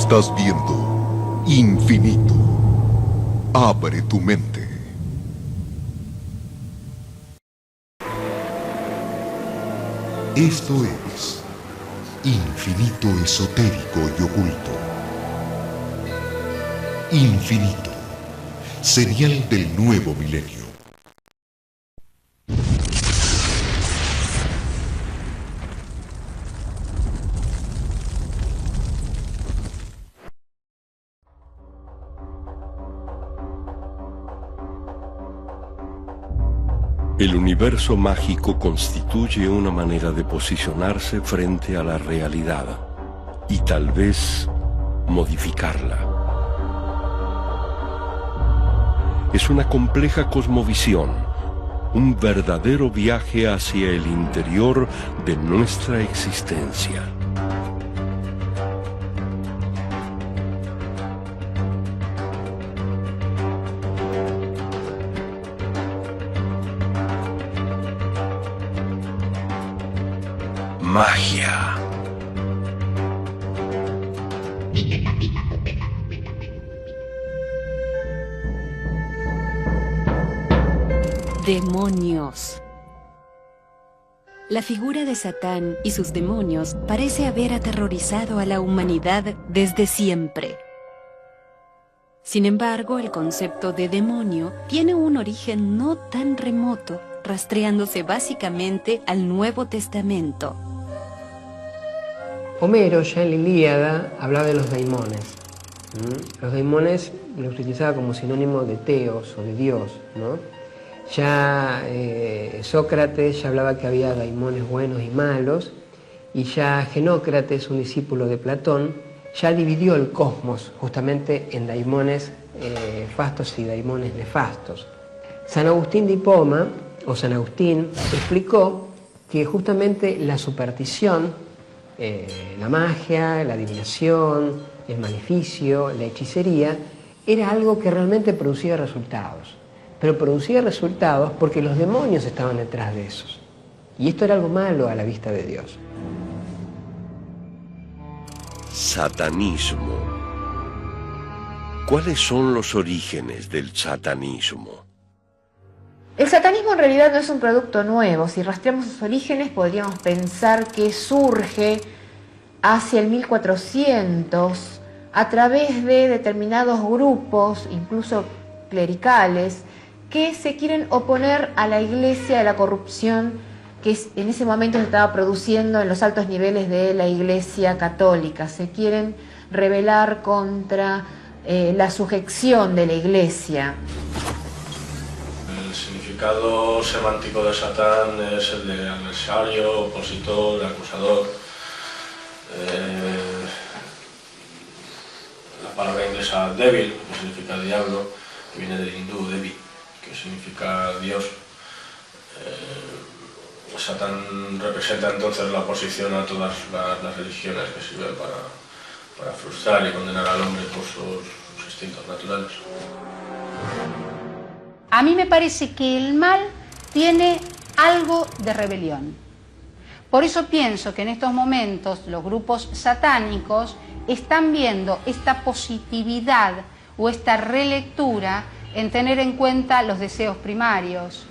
Estás viendo Infinito. Abre tu mente. Esto es Infinito Esotérico y Oculto. Infinito, serial del nuevo milenio. El universo mágico constituye una manera de posicionarse frente a la realidad y tal vez modificarla. Es una compleja cosmovisión, un verdadero viaje hacia el interior de nuestra existencia. Magia. Demonios. La figura de Satán y sus demonios parece haber aterrorizado a la humanidad desde siempre. Sin embargo, el concepto de demonio tiene un origen no tan remoto, rastreándose básicamente al Nuevo Testamento. Homero, ya en la Ilíada, hablaba de los daimones. Los daimones los utilizaba como sinónimo de teos o de Dios, ¿no? Ya Sócrates ya hablaba que había daimones buenos y malos, y ya Genócrates, un discípulo de Platón, ya dividió el cosmos justamente en daimones fastos y daimones nefastos. San Agustín de Hipona, o San Agustín, explicó que justamente la superstición, la magia, la adivinación, el maleficio, la hechicería, era algo que realmente producía resultados. Pero producía resultados porque los demonios estaban detrás de esos. Y esto era algo malo a la vista de Dios. Satanismo. ¿Cuáles son los orígenes del satanismo? El satanismo en realidad no es un producto nuevo. Si rastreamos sus orígenes, podríamos pensar que surge hacia el 1400 a través de determinados grupos, incluso clericales, que se quieren oponer a la Iglesia, a la corrupción que en ese momento se estaba produciendo en los altos niveles de la Iglesia católica. Se quieren rebelar contra la sujeción de la Iglesia. El significado semántico de Satán es el de adversario, opositor, acusador. La palabra inglesa devil, que significa diablo, que viene del hindú devi, que significa Dios. Satán representa entonces la oposición a todas las religiones que sirven para frustrar y condenar al hombre por sus instintos naturales. A mí me parece que el mal tiene algo de rebelión. Por eso pienso que en estos momentos los grupos satánicos están viendo esta positividad o esta relectura en tener en cuenta los deseos primarios,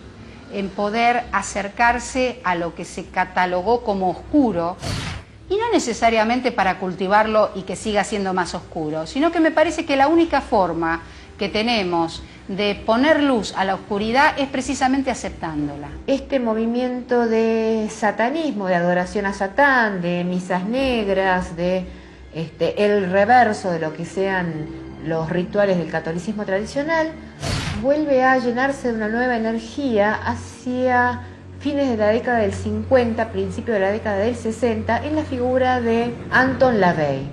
en poder acercarse a lo que se catalogó como oscuro, y no necesariamente para cultivarlo y que siga siendo más oscuro, sino que me parece que la única forma que tenemos de poner luz a la oscuridad es precisamente aceptándola. Este movimiento de satanismo, de adoración a Satán, de misas negras, de el reverso de lo que sean los rituales del catolicismo tradicional, vuelve a llenarse de una nueva energía hacia fines de la década del 50, principio de la década del 60, en la figura de Anton LaVey.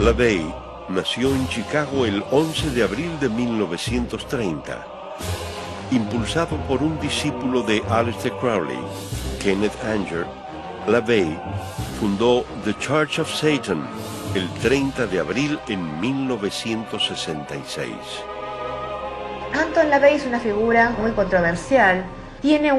LaVey nació en Chicago el 11 de abril de 1930. Impulsado por un discípulo de Aleister Crowley, Kenneth Anger, LaVey fundó The Church of Satan el 30 de abril en 1966. Anton LaVey es una figura muy controversial. Tiene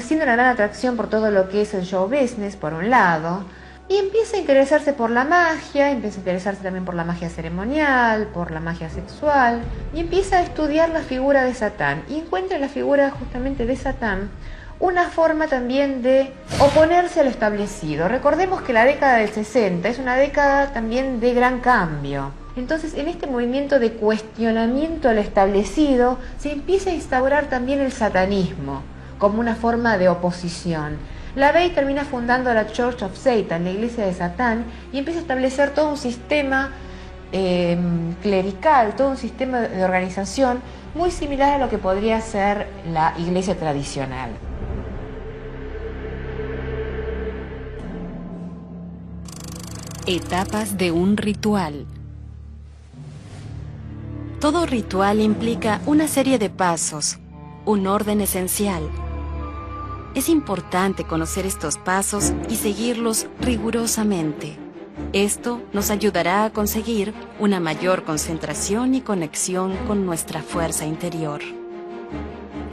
siendo una gran atracción por todo lo que es el show business, por un lado, y empieza a interesarse por la magia, empieza a interesarse también por la magia ceremonial, por la magia sexual, y empieza a estudiar la figura de Satán, y encuentra en la figura justamente de Satán una forma también de oponerse a lo establecido. Recordemos que la década del 60 es una década también de gran cambio. Entonces, en este movimiento de cuestionamiento a lo establecido, se empieza a instaurar también el satanismo como una forma de oposición. LaVey termina fundando la Church of Satan, la iglesia de Satán, y empieza a establecer todo un sistema clerical, todo un sistema de organización muy similar a lo que podría ser la iglesia tradicional. Etapas de un ritual. Todo ritual implica una serie de pasos, un orden esencial. Es importante conocer estos pasos y seguirlos rigurosamente. Esto nos ayudará a conseguir una mayor concentración y conexión con nuestra fuerza interior.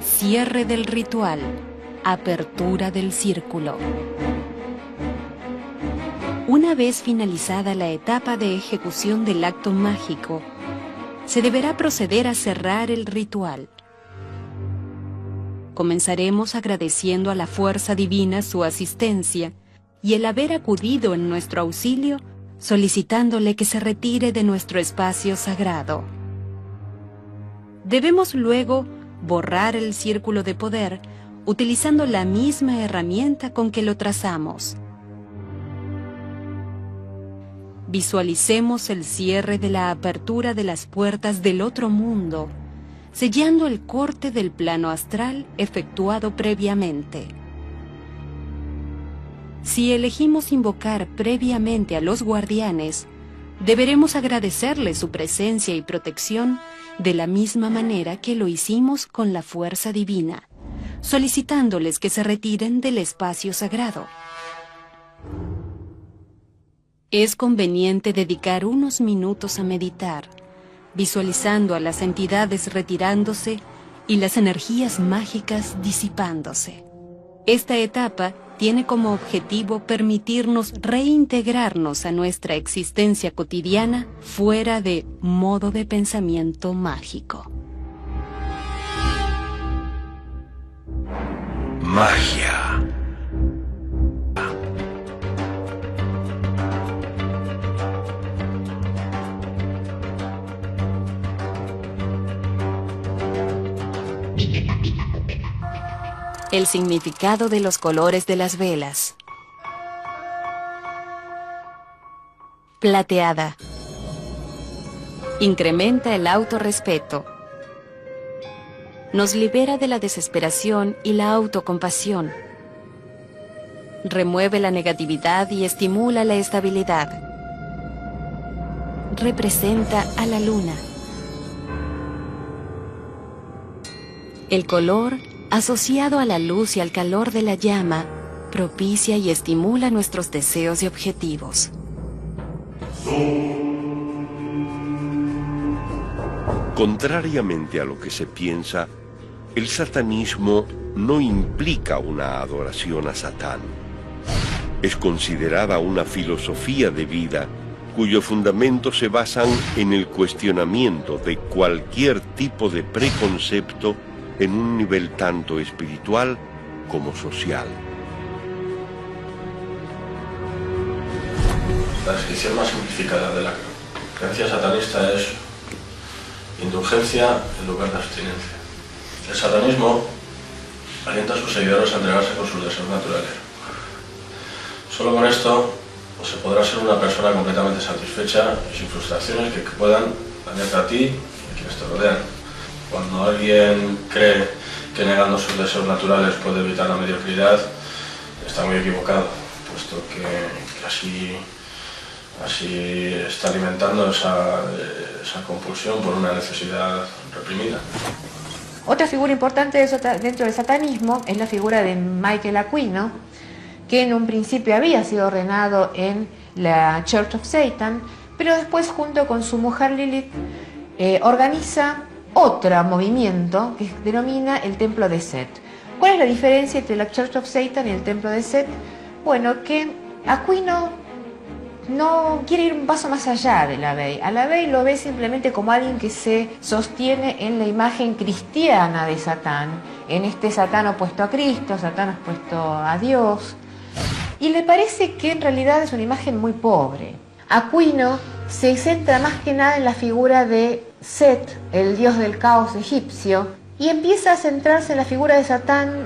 Cierre del ritual. Apertura del círculo. Una vez finalizada la etapa de ejecución del acto mágico, se deberá proceder a cerrar el ritual. Comenzaremos agradeciendo a la fuerza divina su asistencia y el haber acudido en nuestro auxilio, solicitándole que se retire de nuestro espacio sagrado. Debemos luego borrar el círculo de poder utilizando la misma herramienta con que lo trazamos. Visualicemos el cierre de la apertura de las puertas del otro mundo, sellando el corte del plano astral efectuado previamente. Si elegimos invocar previamente a los guardianes, deberemos agradecerles su presencia y protección de la misma manera que lo hicimos con la fuerza divina, solicitándoles que se retiren del espacio sagrado. Es conveniente dedicar unos minutos a meditar, visualizando a las entidades retirándose y las energías mágicas disipándose. Esta etapa tiene como objetivo permitirnos reintegrarnos a nuestra existencia cotidiana fuera de modo de pensamiento mágico. Magia. El significado de los colores de las velas. Plateada. Incrementa el autorrespeto. Nos libera de la desesperación y la autocompasión. Remueve la negatividad y estimula la estabilidad. Representa a la luna. El color, asociado a la luz y al calor de la llama, propicia y estimula nuestros deseos y objetivos. Contrariamente a lo que se piensa, el satanismo no implica una adoración a Satán. Es considerada una filosofía de vida cuyos fundamentos se basan en el cuestionamiento de cualquier tipo de preconcepto en un nivel tanto espiritual como social. La descripción más simplificada de la creencia satanista es indulgencia en lugar de abstinencia. El satanismo alienta a sus seguidores a entregarse con sus deseos naturales. Solo con esto se podrá ser una persona completamente satisfecha y sin frustraciones que puedan dañarte a ti y a quienes te rodean. Cuando alguien cree que negando sus deseos naturales puede evitar la mediocridad, está muy equivocado, puesto que así está alimentando esa compulsión por una necesidad reprimida. Otra figura importante dentro del satanismo es la figura de Michael Aquino, que en un principio había sido ordenado en la Church of Satan, pero después junto con su mujer Lilith organiza otro movimiento que denomina el Templo de Set. ¿Cuál es la diferencia entre la Church of Satan y el Templo de Set? Bueno, que Aquino no quiere ir un paso más allá de LaVey. A LaVey lo ve simplemente como alguien que se sostiene en la imagen cristiana de Satán, en este Satán opuesto a Cristo, Satán opuesto a Dios, y le parece que en realidad es una imagen muy pobre. Aquino se centra más que nada en la figura de Set, el dios del caos egipcio, y empieza a centrarse en la figura de Satán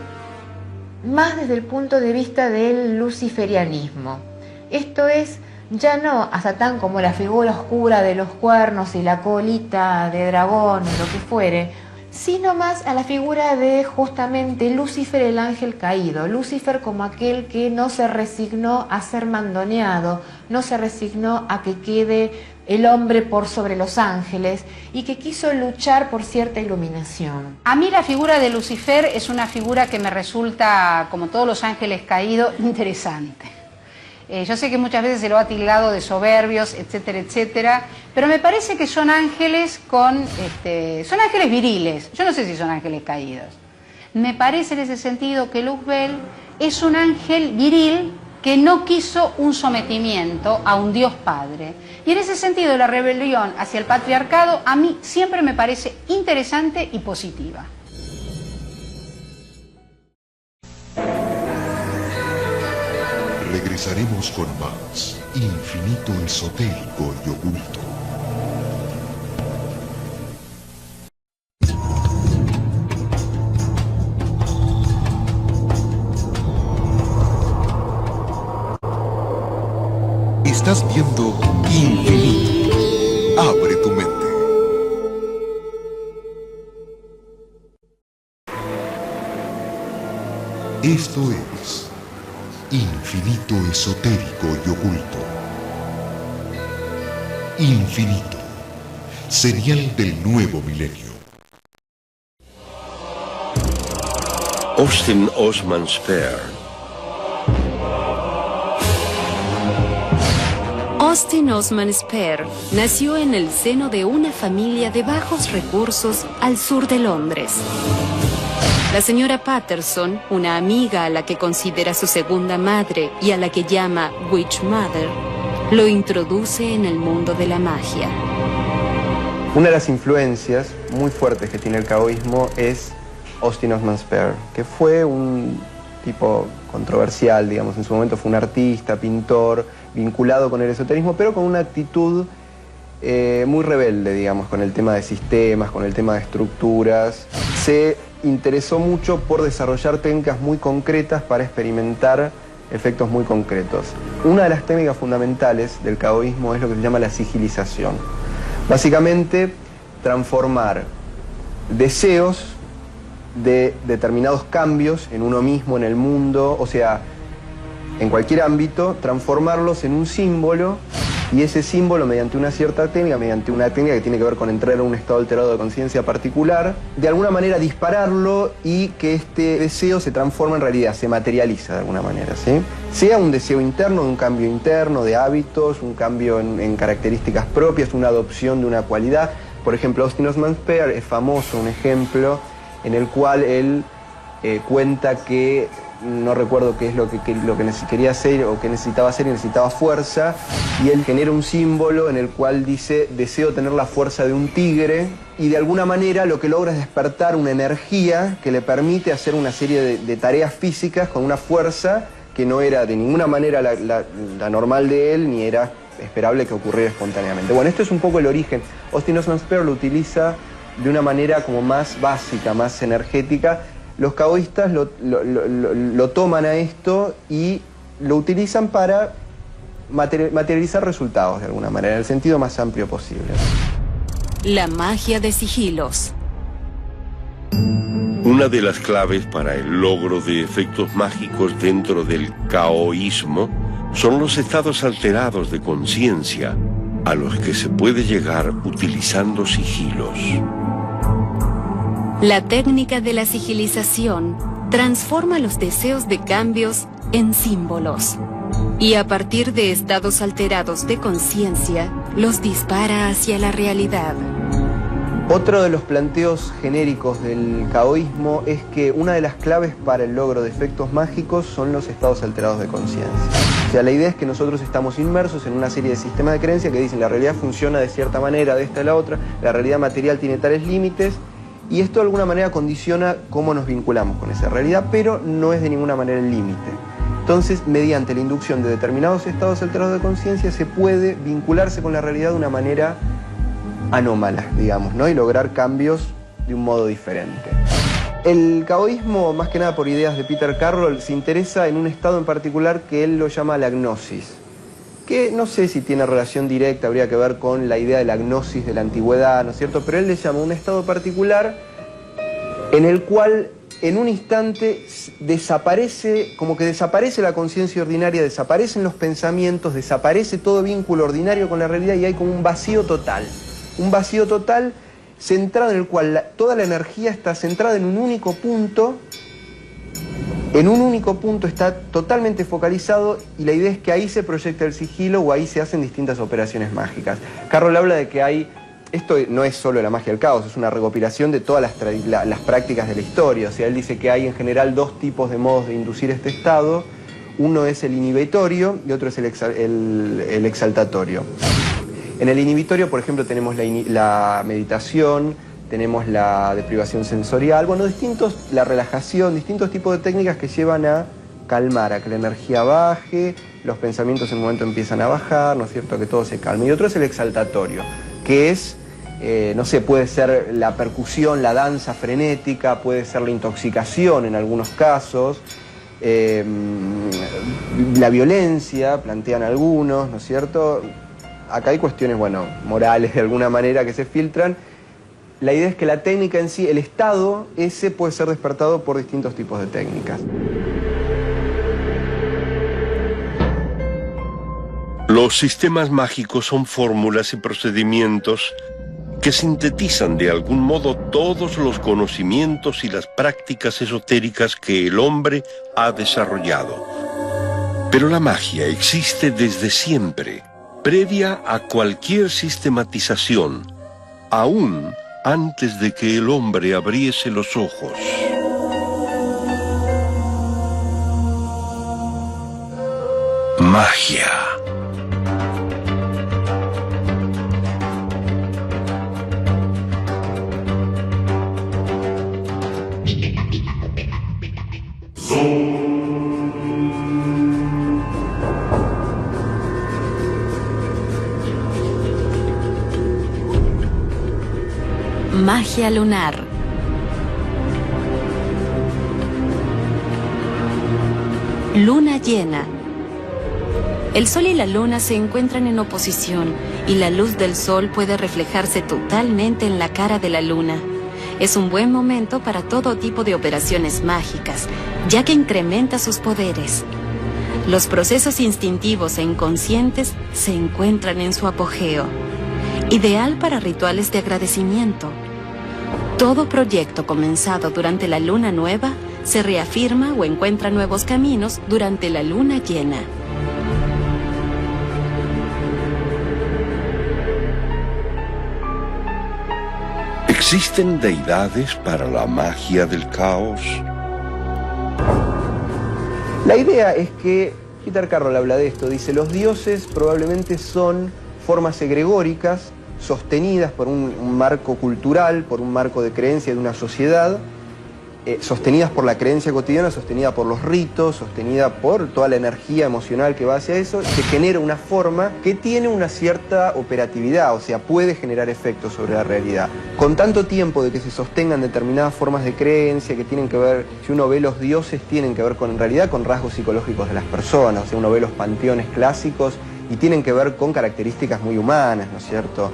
más desde el punto de vista del luciferianismo. Esto es, ya no a Satán como la figura oscura de los cuernos y la colita de dragón o lo que fuere, sino más a la figura de justamente Lucifer, el ángel caído. Lucifer como aquel que no se resignó a ser mandoneado, no se resignó a que quede el hombre por sobre los ángeles y que quiso luchar por cierta iluminación. A mí la figura de Lucifer es una figura que me resulta, como todos los ángeles caídos, interesante. Yo sé que muchas veces se lo ha tildado de soberbios, etcétera, etcétera, pero me parece que son ángeles son ángeles viriles. Yo no sé si son ángeles caídos. Me parece en ese sentido que Luzbel es un ángel viril que no quiso un sometimiento a un Dios Padre. Y en ese sentido la rebelión hacia el patriarcado a mí siempre me parece interesante y positiva. Regresaremos con más Infinito Esotérico y Oculto. Estás viendo Infinito. Abre tu mente. Esto es Infinito Esotérico y Oculto. Infinito, serial del nuevo milenio. Austin Osman Spare. Austin Osman Spare nació en el seno de una familia de bajos recursos al sur de Londres. La señora Patterson, una amiga a la que considera su segunda madre y a la que llama Witch Mother, lo introduce en el mundo de la magia. Una de las influencias muy fuertes que tiene el caoísmo es Austin Osman Spare, que fue un tipo controversial, digamos, en su momento fue un artista, pintor, vinculado con el esoterismo, pero con una actitud muy rebelde, digamos, con el tema de sistemas, con el tema de estructuras. Se interesó mucho por desarrollar técnicas muy concretas para experimentar efectos muy concretos. Una de las técnicas fundamentales del caoísmo es lo que se llama la sigilización. Básicamente, transformar deseos de determinados cambios en uno mismo, en el mundo, o sea, en cualquier ámbito, transformarlos en un símbolo, y ese símbolo mediante una cierta técnica, mediante una técnica que tiene que ver con entrar en un estado alterado de conciencia particular, de alguna manera dispararlo y que este deseo se transforma en realidad, se materializa de alguna manera, ¿sí? Sea un deseo interno, un cambio interno de hábitos, un cambio en características propias, una adopción de una cualidad. Por ejemplo, Austin Osman Spare es famoso, un ejemplo en el cual él cuenta que no recuerdo qué es lo que quería hacer o que necesitaba hacer, y necesitaba fuerza, y él genera un símbolo en el cual dice: deseo tener la fuerza de un tigre, y de alguna manera lo que logra es despertar una energía que le permite hacer una serie de tareas físicas con una fuerza que no era de ninguna manera la normal de él, ni era esperable que ocurriera espontáneamente. Bueno, esto es un poco el origen. Austin Osman Spare lo utiliza de una manera como más básica, más energética. Los caoístas lo toman a esto y lo utilizan para materializar resultados de alguna manera, en el sentido más amplio posible. La magia de sigilos. Una de las claves para el logro de efectos mágicos dentro del caoísmo son los estados alterados de conciencia a los que se puede llegar utilizando sigilos. La técnica de la sigilización transforma los deseos de cambios en símbolos y a partir de estados alterados de conciencia los dispara hacia la realidad. Otro de los planteos genéricos del caoísmo es que una de las claves para el logro de efectos mágicos son los estados alterados de conciencia. O sea, la idea es que nosotros estamos inmersos en una serie de sistemas de creencia que dicen la realidad funciona de cierta manera, de esta y la otra, la realidad material tiene tales límites, y esto de alguna manera condiciona cómo nos vinculamos con esa realidad, pero no es de ninguna manera el límite. Entonces, mediante la inducción de determinados estados alterados de conciencia, se puede vincularse con la realidad de una manera anómala, digamos, ¿no? Y lograr cambios de un modo diferente. El caoísmo, más que nada por ideas de Peter Carroll, se interesa en un estado en particular que él lo llama la gnosis, que no sé si tiene relación directa, habría que ver con la idea de la gnosis de la antigüedad, ¿no es cierto? Pero él le llama un estado particular en el cual en un instante desaparece, como que desaparece la conciencia ordinaria, desaparecen los pensamientos, desaparece todo vínculo ordinario con la realidad y hay como un vacío total centrado en el cual toda la energía está centrada en un único punto, está totalmente focalizado y la idea es que ahí se proyecta el sigilo o ahí se hacen distintas operaciones mágicas. Carroll habla de que hay, esto no es solo la magia del caos, es una recopilación de todas las prácticas de la historia, o sea, él dice que hay en general dos tipos de modos de inducir este estado, uno es el inhibitorio y otro es el exaltatorio. En el inhibitorio, por ejemplo, tenemos la meditación, tenemos la deprivación sensorial, bueno, la relajación, distintos tipos de técnicas que llevan a calmar, a que la energía baje, los pensamientos en un momento empiezan a bajar, ¿no es cierto?, que todo se calme. Y otro es el exaltatorio, que es, no sé, puede ser la percusión, la danza frenética, puede ser la intoxicación en algunos casos, la violencia, plantean algunos, ¿no es cierto? Acá hay cuestiones, bueno, morales de alguna manera que se filtran. La idea es que la técnica en sí, el estado ese puede ser despertado por distintos tipos de técnicas. Los sistemas mágicos son fórmulas y procedimientos que sintetizan de algún modo todos los conocimientos y las prácticas esotéricas que el hombre ha desarrollado. Pero la magia existe desde siempre, previa a cualquier sistematización, aún antes de que el hombre abriese los ojos. Magia. Magia lunar. Luna llena. El sol y la luna se encuentran en oposición y la luz del sol puede reflejarse totalmente en la cara de la luna. Es un buen momento para todo tipo de operaciones mágicas, ya que incrementa sus poderes. Los procesos instintivos e inconscientes se encuentran en su apogeo. Ideal para rituales de agradecimiento. Todo proyecto comenzado durante la luna nueva se reafirma o encuentra nuevos caminos durante la luna llena. ¿Existen deidades para la magia del caos? La idea es que, Peter Carroll habla de esto, dice, los dioses probablemente son formas egregóricas sostenidas por un marco cultural, por un marco de creencia de una sociedad, sostenidas por la creencia cotidiana, sostenida por los ritos, sostenida por toda la energía emocional que va hacia eso, se genera una forma que tiene una cierta operatividad, o sea, puede generar efectos sobre la realidad. Con tanto tiempo de que se sostengan determinadas formas de creencia que tienen que ver, si uno ve los dioses, tienen que ver en realidad con rasgos psicológicos de las personas, o sea, uno ve los panteones clásicos y tienen que ver con características muy humanas, ¿no es cierto?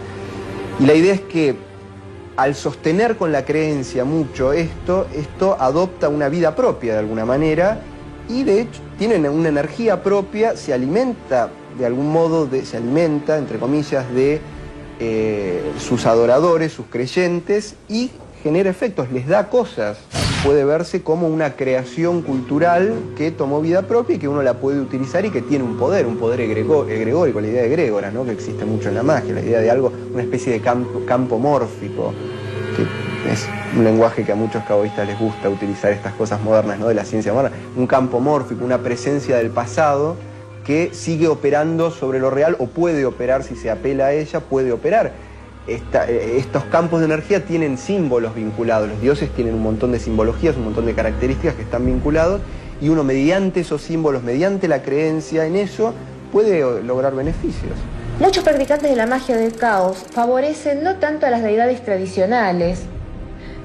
Y la idea es que al sostener con la creencia mucho esto adopta una vida propia de alguna manera y de hecho tiene una energía propia, se alimenta de algún modo, entre comillas, de sus adoradores, sus creyentes y genera efectos, les da cosas. Puede verse como una creación cultural que tomó vida propia y que uno la puede utilizar y que tiene un poder egregórico, la idea de egrégora, ¿no?, que existe mucho en la magia, la idea de algo, una especie de campo mórfico, que es un lenguaje que a muchos caoístas les gusta utilizar estas cosas modernas, ¿no?, de la ciencia moderna, un campo mórfico, una presencia del pasado que sigue operando sobre lo real, o puede operar, si se apela a ella, puede operar. Estos campos de energía tienen símbolos vinculados, los dioses tienen un montón de simbologías, un montón de características que están vinculados, y uno mediante esos símbolos, mediante la creencia en eso, puede lograr beneficios. Muchos practicantes de la magia del caos favorecen no tanto a las deidades tradicionales,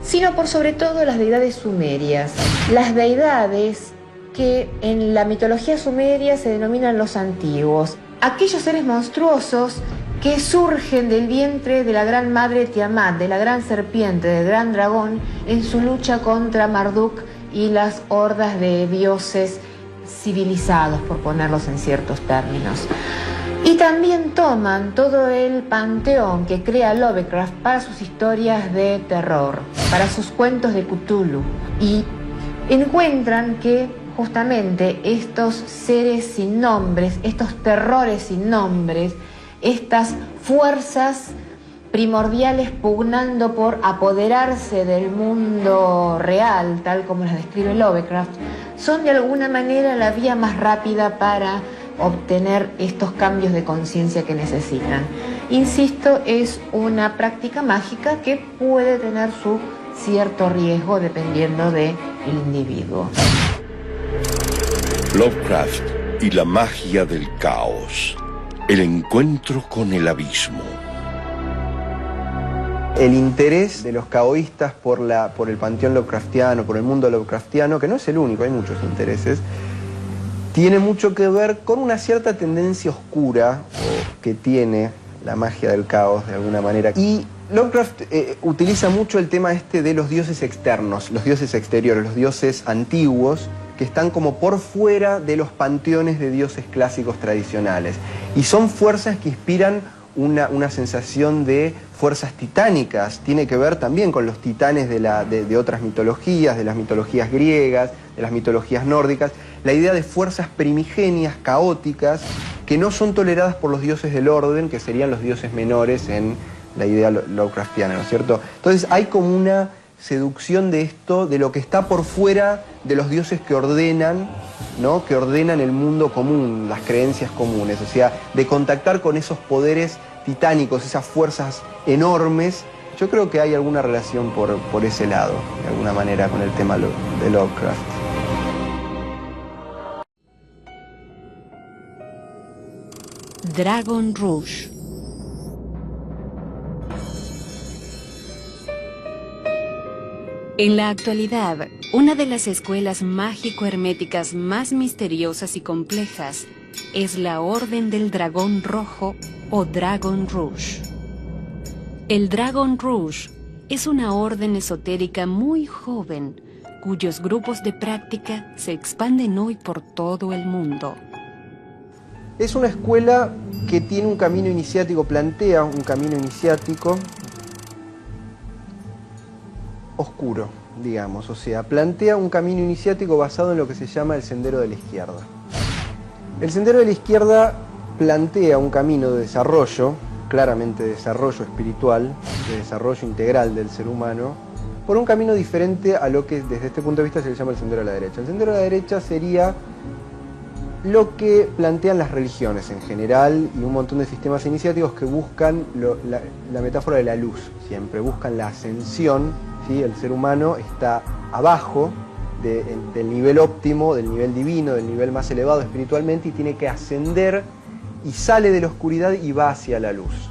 sino por sobre todo a las deidades sumerias. Las deidades que en la mitología sumeria se denominan los antiguos. Aquellos seres monstruosos que surgen del vientre de la gran madre Tiamat, de la gran serpiente, del gran dragón, en su lucha contra Marduk y las hordas de dioses civilizados, por ponerlos en ciertos términos. Y también toman todo el panteón que crea Lovecraft para sus historias de terror, para sus cuentos de Cthulhu, y encuentran que justamente estos seres sin nombres, estos terrores sin nombres, estas fuerzas primordiales pugnando por apoderarse del mundo real, tal como las describe Lovecraft, son de alguna manera la vía más rápida para obtener estos cambios de conciencia que necesitan. Insisto, es una práctica mágica que puede tener su cierto riesgo dependiendo del individuo. Lovecraft y la magia del caos. El encuentro con el abismo. El interés de los caoístas por el panteón Lovecraftiano, por el mundo Lovecraftiano, que no es el único, hay muchos intereses, tiene mucho que ver con una cierta tendencia oscura que tiene la magia del caos de alguna manera. Y Lovecraft utiliza mucho el tema de los dioses externos, los dioses exteriores, los dioses antiguos, que están como por fuera de los panteones de dioses clásicos tradicionales. Y son fuerzas que inspiran una sensación de fuerzas titánicas. Tiene que ver también con los titanes de otras mitologías, de las mitologías griegas, de las mitologías nórdicas. La idea de fuerzas primigenias, caóticas, que no son toleradas por los dioses del orden, que serían los dioses menores en la idea Lovecraftiana, ¿no es cierto? Entonces hay como una seducción de esto, de lo que está por fuera de los dioses que ordenan, ¿no? Que ordenan el mundo común, las creencias comunes, o sea, de contactar con esos poderes titánicos, esas fuerzas enormes. Yo creo que hay alguna relación por ese lado, de alguna manera, con el tema de Lovecraft. Dragon Rouge. En la actualidad, una de las escuelas mágico-herméticas más misteriosas y complejas es la Orden del Dragón Rojo o Dragon Rouge. El Dragon Rouge es una orden esotérica muy joven, cuyos grupos de práctica se expanden hoy por todo el mundo. Es una escuela que tiene un camino iniciático, plantea un camino iniciático oscuro, digamos, o sea, plantea un camino iniciático basado en lo que se llama el Sendero de la Izquierda. El Sendero de la Izquierda plantea un camino de desarrollo, claramente de desarrollo espiritual, de desarrollo integral del ser humano, por un camino diferente a lo que desde este punto de vista se le llama el Sendero de la Derecha. El Sendero de la Derecha sería lo que plantean las religiones en general y un montón de sistemas iniciáticos que buscan la metáfora de la luz, siempre buscan la ascensión, ¿sí? El ser humano está abajo del nivel óptimo, del nivel divino, del nivel más elevado espiritualmente, y tiene que ascender y sale de la oscuridad y va hacia la luz.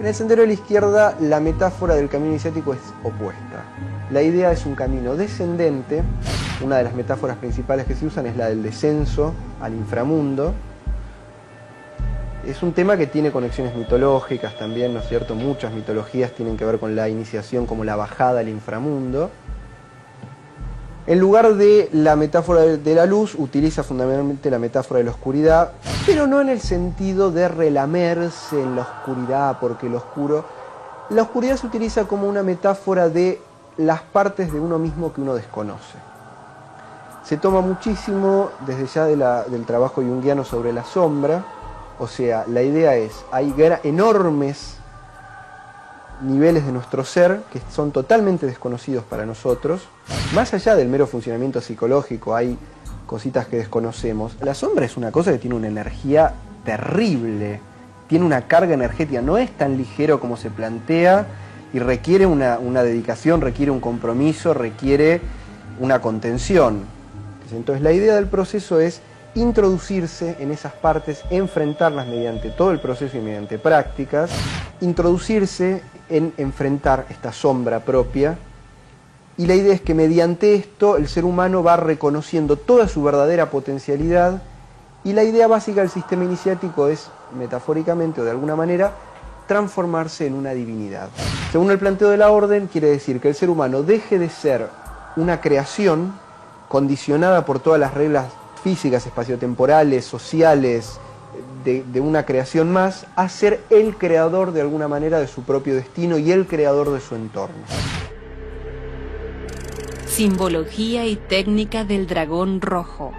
En el Sendero de la Izquierda la metáfora del camino iniciático es opuesta. La idea es un camino descendente. Una de las metáforas principales que se usan es la del descenso al inframundo. Es un tema que tiene conexiones mitológicas también, ¿no es cierto? Muchas mitologías tienen que ver con la iniciación como la bajada al inframundo. En lugar de la metáfora de la luz, utiliza fundamentalmente la metáfora de la oscuridad, pero no en el sentido de relamerse en la oscuridad, porque la oscuridad se utiliza como una metáfora de las partes de uno mismo que uno desconoce. Se toma muchísimo desde ya del trabajo junguiano sobre la sombra, o sea, la idea es, hay enormes niveles de nuestro ser que son totalmente desconocidos para nosotros. Más allá del mero funcionamiento psicológico, hay cositas que desconocemos, la sombra es una cosa que tiene una energía terrible, tiene una carga energética, no es tan ligero como se plantea y requiere una dedicación, requiere un compromiso, requiere una contención. Entonces la idea del proceso es introducirse en esas partes, enfrentarlas mediante todo el proceso y mediante prácticas, introducirse en enfrentar esta sombra propia, y la idea es que mediante esto el ser humano va reconociendo toda su verdadera potencialidad, y la idea básica del sistema iniciático es, metafóricamente o de alguna manera, transformarse en una divinidad. Según el planteo de la orden, quiere decir que el ser humano deje de ser una creación condicionada por todas las reglas físicas, espaciotemporales, sociales, de una creación más, a ser el creador de alguna manera de su propio destino y el creador de su entorno. Simbología y técnica del dragón rojo.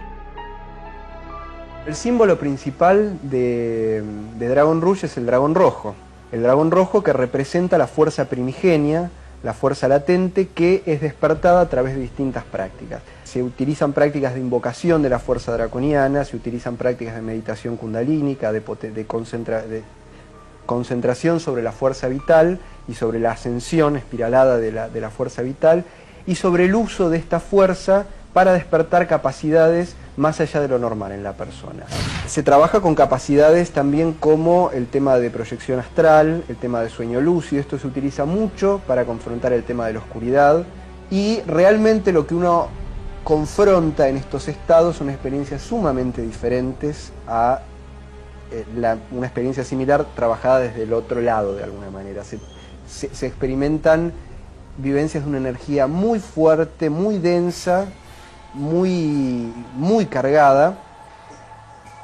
El símbolo principal de Dragon Rouge es el dragón rojo. El dragón rojo que representa la fuerza primigenia, la fuerza latente que es despertada a través de distintas prácticas. Se utilizan prácticas de invocación de la fuerza draconiana, se utilizan prácticas de meditación kundalínica, de concentración sobre la fuerza vital y sobre la ascensión espiralada de la fuerza vital, y sobre el uso de esta fuerza para despertar capacidades más allá de lo normal en la persona. Se trabaja con capacidades también como el tema de proyección astral, el tema de sueño lúcido. Esto se utiliza mucho para confrontar el tema de la oscuridad, y realmente lo que uno confronta en estos estados son experiencias sumamente diferentes a una experiencia similar trabajada desde el otro lado de alguna manera. Se experimentan vivencias de una energía muy fuerte, muy densa, muy cargada,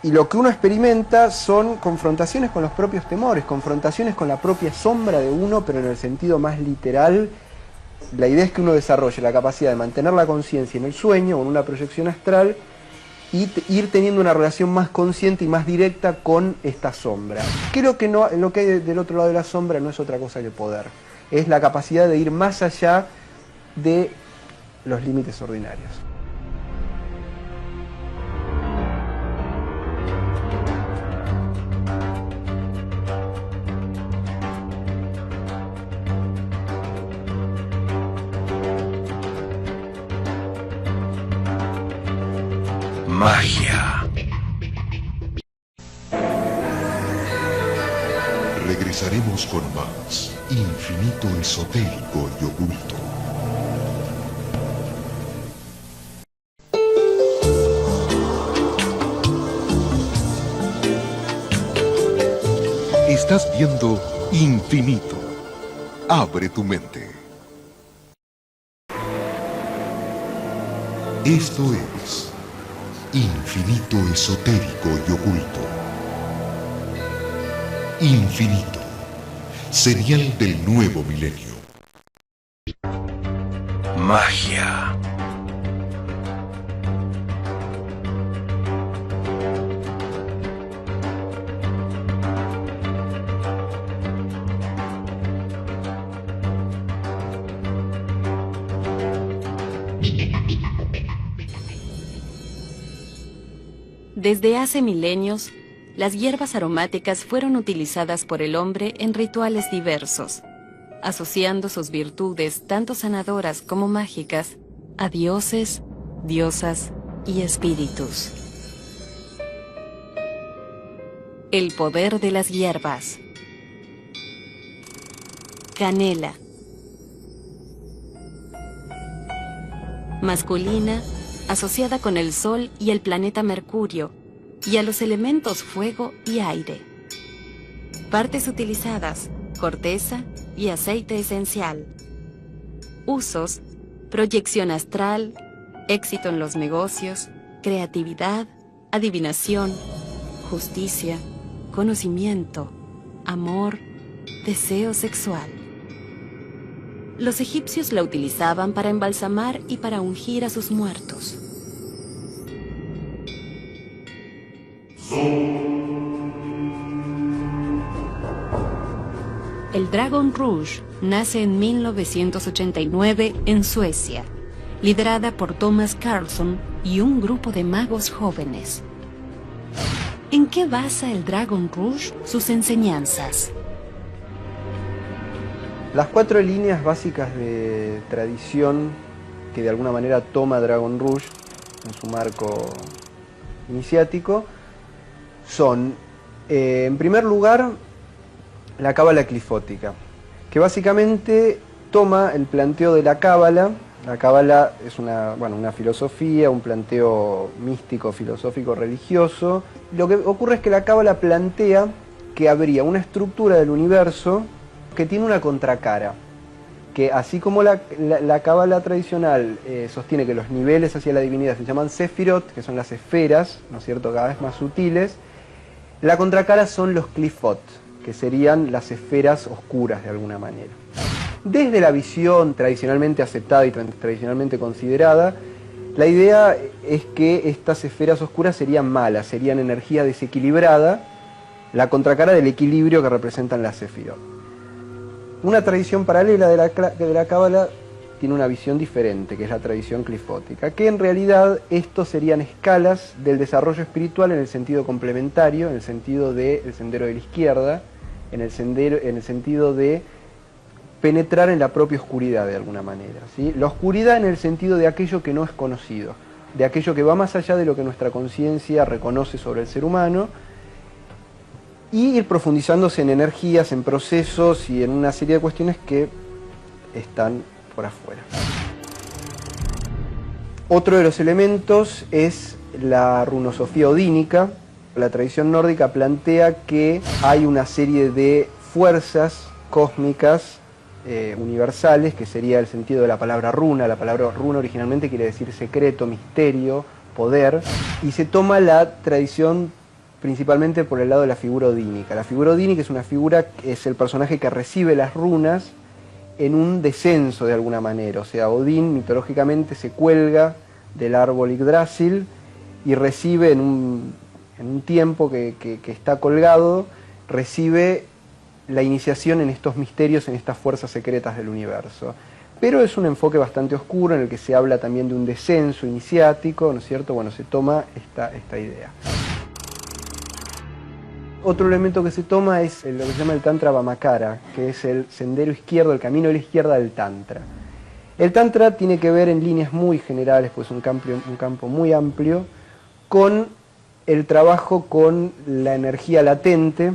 y lo que uno experimenta son confrontaciones con los propios temores, confrontaciones con la propia sombra de uno, pero en el sentido más literal. La idea es que uno desarrolle la capacidad de mantener la conciencia en el sueño o en una proyección astral y ir teniendo una relación más consciente y más directa con esta sombra. Creo que lo que hay del otro lado de la sombra no es otra cosa que poder. Es la capacidad de ir más allá de los límites ordinarios. Magia. Regresaremos con más Infinito Esotérico y Oculto. Estás viendo Infinito. Abre tu mente. Esto es Infinito Esotérico y Oculto. Infinito, señal del nuevo milenio. Magia. Desde hace milenios, las hierbas aromáticas fueron utilizadas por el hombre en rituales diversos, asociando sus virtudes, tanto sanadoras como mágicas, a dioses, diosas y espíritus. El poder de las hierbas. Canela. Masculina, asociada con el Sol y el planeta Mercurio, y a los elementos fuego y aire. Partes utilizadas: corteza y aceite esencial. Usos: proyección astral, éxito en los negocios, creatividad, adivinación, justicia, conocimiento, amor, deseo sexual. Los egipcios la utilizaban para embalsamar y para ungir a sus muertos. El Dragon Rouge nace en 1989 en Suecia liderada por Thomas Carlson y un grupo de magos jóvenes. ¿En qué basa el Dragon Rouge sus enseñanzas? Las 4 líneas básicas de tradición que de alguna manera toma Dragon Rouge en su marco iniciático son, en primer lugar, la cábala clifótica, que básicamente toma el planteo de la cábala. La cábala es una filosofía, un planteo místico, filosófico, religioso. Lo que ocurre es que la cábala plantea que habría una estructura del universo que tiene una contracara, que así como la cábala tradicional sostiene que los niveles hacia la divinidad se llaman sefirot, que son las esferas, ¿no es cierto?, cada vez más sutiles, la contracara son los clifot, que serían las esferas oscuras de alguna manera. Desde la visión tradicionalmente aceptada y tradicionalmente considerada, la idea es que estas esferas oscuras serían malas, serían energía desequilibrada, la contracara del equilibrio que representan las sefirot. Una tradición paralela de la cábala tiene una visión diferente, que es la tradición clifótica, que en realidad estos serían escalas del desarrollo espiritual en el sentido complementario, en el sentido del sendero de la izquierda, en el sentido de penetrar en la propia oscuridad de alguna manera, ¿sí? La oscuridad en el sentido de aquello que no es conocido, de aquello que va más allá de lo que nuestra conciencia reconoce sobre el ser humano, y ir profundizándose en energías, en procesos y en una serie de cuestiones que están por afuera. Otro de los elementos es la runosofía odínica. La tradición nórdica plantea que hay una serie de fuerzas cósmicas universales, que sería el sentido de la palabra runa. La palabra runa originalmente quiere decir secreto, misterio, poder, y se toma la tradición principalmente por el lado de la figura odínica. La figura odínica es una figura, es el personaje que recibe las runas en un descenso de alguna manera. O sea, Odín mitológicamente se cuelga del árbol Yggdrasil y recibe en un tiempo que está colgado, recibe la iniciación en estos misterios, en estas fuerzas secretas del universo. Pero es un enfoque bastante oscuro en el que se habla también de un descenso iniciático, ¿no es cierto? Bueno, se toma esta idea. Otro elemento que se toma es lo que se llama el Tantra Vamakara, que es el sendero izquierdo, el camino de la izquierda del Tantra. El Tantra tiene que ver en líneas muy generales, pues un campo muy amplio, con el trabajo con la energía latente,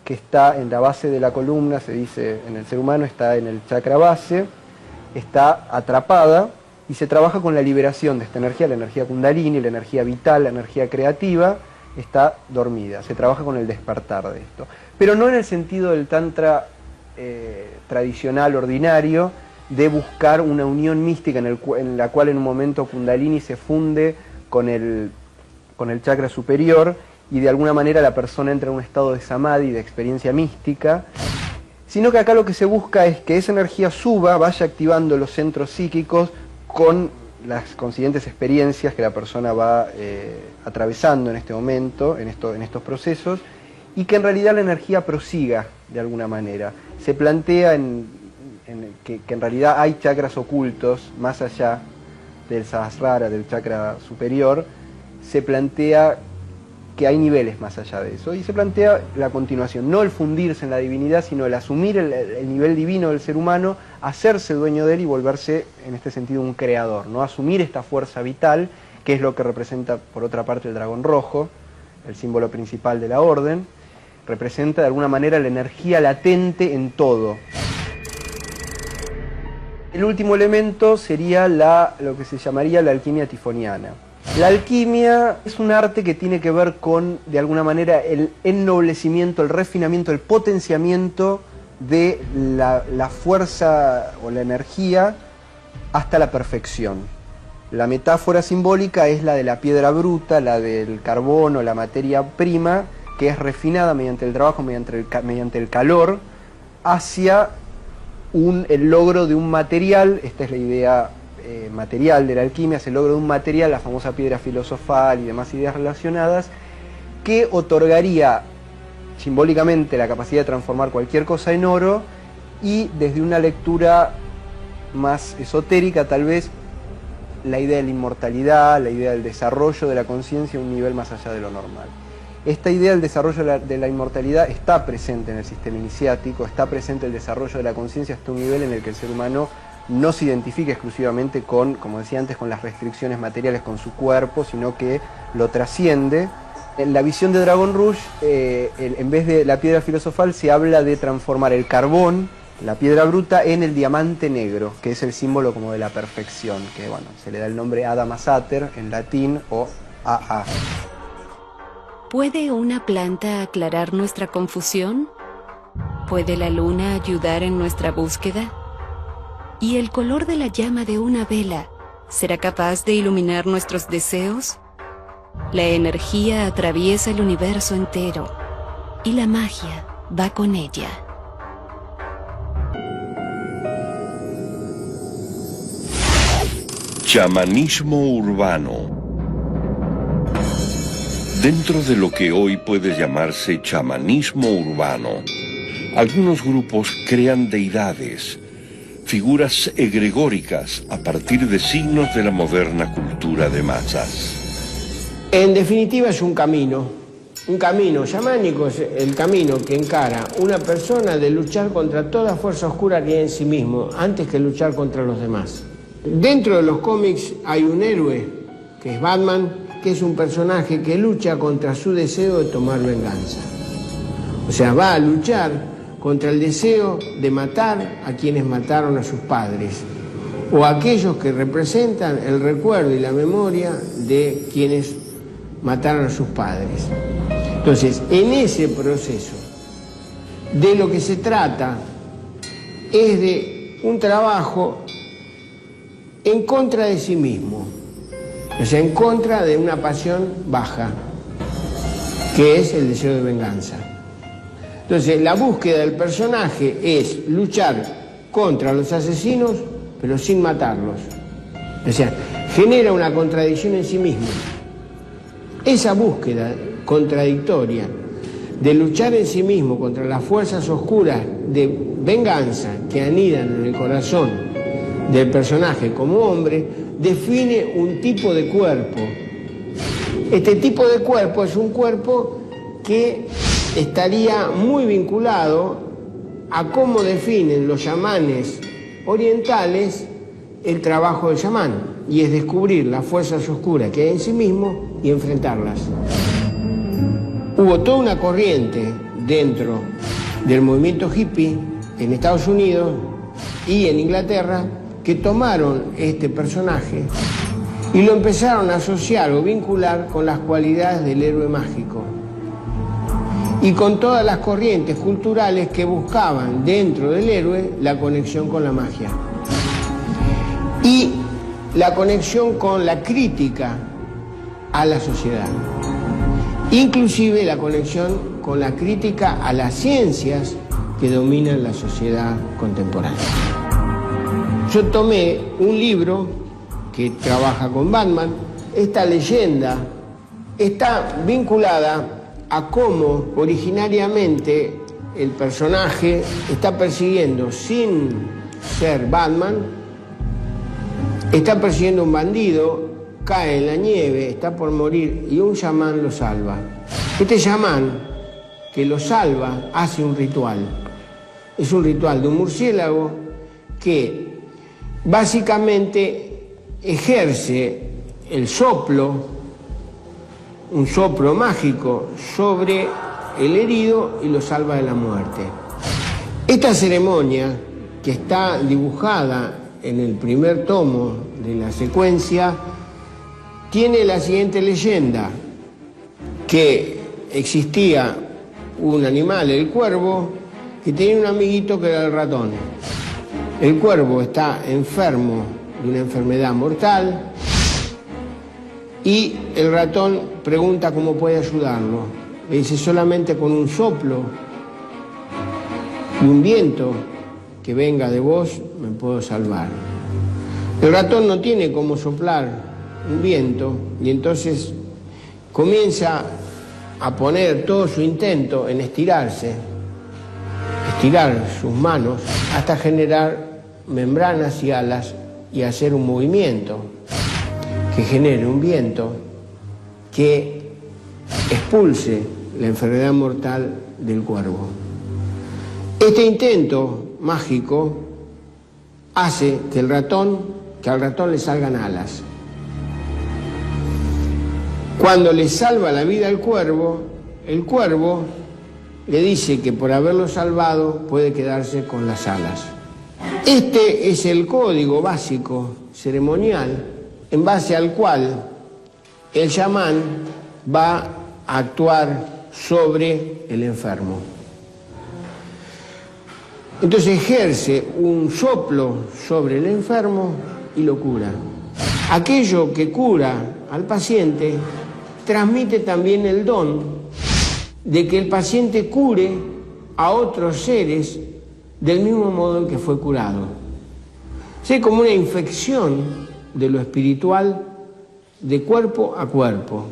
que está en la base de la columna, se dice en el ser humano, está en el chakra base, está atrapada, y se trabaja con la liberación de esta energía, la energía kundalini, la energía vital, la energía creativa, está dormida, se trabaja con el despertar de esto. Pero no en el sentido del tantra tradicional, ordinario, de buscar una unión mística en la cual en un momento kundalini se funde con el chakra superior y de alguna manera la persona entra en un estado de samadhi, de experiencia mística, sino que acá lo que se busca es que esa energía suba, vaya activando los centros psíquicos con las consiguientes experiencias que la persona va atravesando en este momento, en estos procesos, y que en realidad la energía prosiga de alguna manera. Se plantea que en realidad hay chakras ocultos más allá del Sahasrara, del chakra superior. Se plantea que hay niveles más allá de eso, y se plantea la continuación, no el fundirse en la divinidad, sino el asumir el nivel divino del ser humano, hacerse dueño de él y volverse, en este sentido, un creador, ¿no? Asumir esta fuerza vital, que es lo que representa, por otra parte, el dragón rojo, el símbolo principal de la orden, representa de alguna manera la energía latente en todo. El último elemento sería lo que se llamaría la alquimia tifoniana. La alquimia es un arte que tiene que ver con, de alguna manera, el ennoblecimiento, el refinamiento, el potenciamiento de la fuerza o la energía hasta la perfección. La metáfora simbólica es la de la piedra bruta, la del carbono, la materia prima, que es refinada mediante el trabajo, mediante el calor, hacia el logro de un material. Esta es la idea material de la alquimia, es el logro de un material, la famosa piedra filosofal y demás ideas relacionadas, que otorgaría simbólicamente la capacidad de transformar cualquier cosa en oro, y desde una lectura más esotérica tal vez la idea de la inmortalidad, la idea del desarrollo de la conciencia a un nivel más allá de lo normal. Esta idea del desarrollo de la inmortalidad está presente en el sistema iniciático, está presente el desarrollo de la conciencia hasta un nivel en el que el ser humano no se identifica exclusivamente con, como decía antes, con las restricciones materiales con su cuerpo, sino que lo trasciende. En la visión de Dragon Rouge, en vez de la piedra filosofal, se habla de transformar el carbón, la piedra bruta, en el diamante negro, que es el símbolo como de la perfección, que bueno, se le da el nombre Ada Mater en latín o AA. ¿Puede una planta aclarar nuestra confusión? ¿Puede la luna ayudar en nuestra búsqueda? ¿Y el color de la llama de una vela será capaz de iluminar nuestros deseos? La energía atraviesa el universo entero y la magia va con ella. Chamanismo urbano. Dentro de lo que hoy puede llamarse chamanismo urbano, algunos grupos crean deidades, figuras egregóricas a partir de signos de la moderna cultura de masas. En definitiva es un camino chamánico, es el camino que encara una persona de luchar contra toda fuerza oscura que hay en sí mismo, antes que luchar contra los demás. Dentro de los cómics hay un héroe, que es Batman, que es un personaje que lucha contra su deseo de tomar venganza. O sea, va a luchar contra el deseo de matar a quienes mataron a sus padres, o a aquellos que representan el recuerdo y la memoria de quienes mataron a sus padres. Entonces, en ese proceso, de lo que se trata es de un trabajo en contra de sí mismo. O sea, en contra de una pasión baja, que es el deseo de venganza. Entonces, la búsqueda del personaje es luchar contra los asesinos, pero sin matarlos. O sea, genera una contradicción en sí mismo. Esa búsqueda contradictoria de luchar en sí mismo contra las fuerzas oscuras de venganza que anidan en el corazón del personaje como hombre, define un tipo de cuerpo. Este tipo de cuerpo es un cuerpo que estaría muy vinculado a cómo definen los chamanes orientales el trabajo del chamán, y es descubrir las fuerzas oscuras que hay en sí mismo y enfrentarlas. Hubo toda una corriente dentro del movimiento hippie en Estados Unidos y en Inglaterra que tomaron este personaje y lo empezaron a asociar o vincular con las cualidades del héroe mágico y con todas las corrientes culturales que buscaban dentro del héroe la conexión con la magia y la conexión con la crítica a la sociedad, inclusive la conexión con la crítica a las ciencias que dominan la sociedad contemporánea. Yo tomé un libro que trabaja con Batman. Esta leyenda está vinculada a cómo originariamente el personaje está persiguiendo, sin ser Batman, está persiguiendo a un bandido, cae en la nieve, está por morir y un chamán lo salva. Este chamán que lo salva hace un ritual. Es un ritual de un murciélago que básicamente ejerce el soplo, un soplo mágico sobre el herido y lo salva de la muerte. Esta ceremonia, que está dibujada en el primer tomo de la secuencia, tiene la siguiente leyenda: que existía un animal, el cuervo, que tenía un amiguito que era el ratón. El cuervo está enfermo de una enfermedad mortal y el ratón pregunta cómo puede ayudarlo. Le dice: solamente con un soplo y un viento que venga de vos me puedo salvar. El ratón no tiene cómo soplar un viento y entonces comienza a poner todo su intento en estirarse, estirar sus manos hasta generar membranas y alas y hacer un movimiento. que genere un viento que expulse la enfermedad mortal del cuervo. Este intento mágico hace que al ratón le salgan alas. Cuando le salva la vida al cuervo, el cuervo le dice que por haberlo salvado puede quedarse con las alas. Este es el código básico ceremonial en base al cual el chamán va a actuar sobre el enfermo. Entonces ejerce un soplo sobre el enfermo y lo cura. Aquello que cura al paciente transmite también el don de que el paciente cure a otros seres del mismo modo en que fue curado. Es como una infección de lo espiritual de cuerpo a cuerpo.